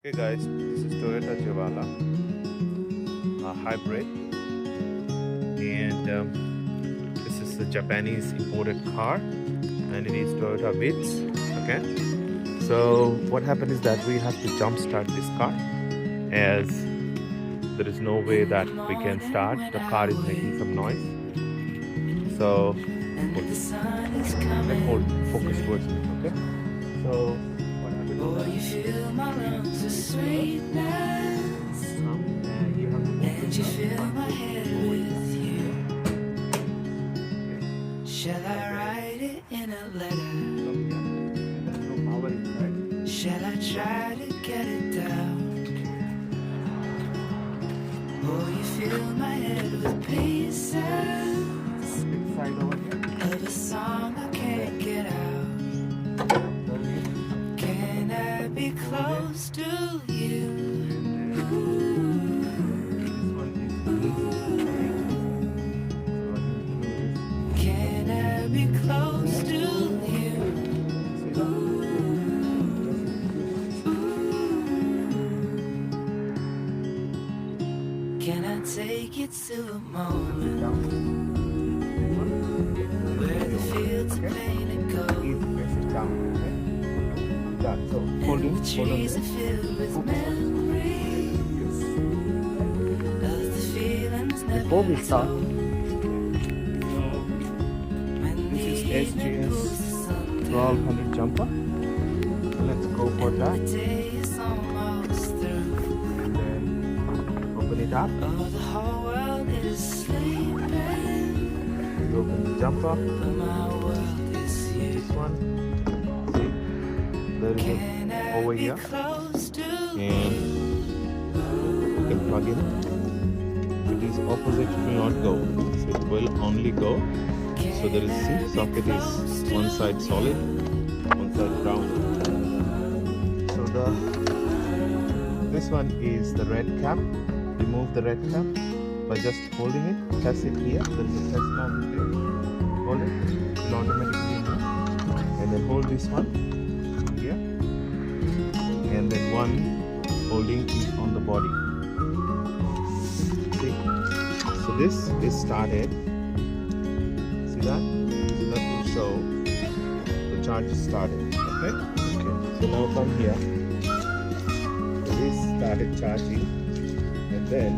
Hey guys, this is Toyota Javala, a hybrid, and this is a Japanese imported car, and it is Toyota Vitz. Okay, so what happened is that we have to jump start this car, as there is no way that we can start. The car is making some noise. So let's hold focus towards me. Okay, so what happened? Boy, you fill my lungs with sweetness, And you have to and you fill my head with you. Shall I write it in a letter? Shall I try to get it down? Boy, you fill my head with pieces of a song I can't get out. Can I be close to you? Can I be close to you? Can I take you to a moment where the fields are painted gold and the trees are filled with memories of the feelings never Before we start, told. When this the is evening pulls SGS the sun down 1200 jumper. So let's go for and that. the day is almost through. And then open it up. Oh, the whole world is sleeping, You open the jumper. but my world is you. This one. See, there is Can a I over be here, close to and you can plug in. It is opposite to not go, so it will only go. So there is see, socket is one side solid, one side ground. So this one is the red cap. Remove the red cap by just holding it. Press it here. There is a press knob here. Hold it. It will automatically move. And then hold this one here. And then one holding is on the body. See? So this is started. See that? So that will show the charge is started. Okay? Okay. So now come here. So this started charging, and then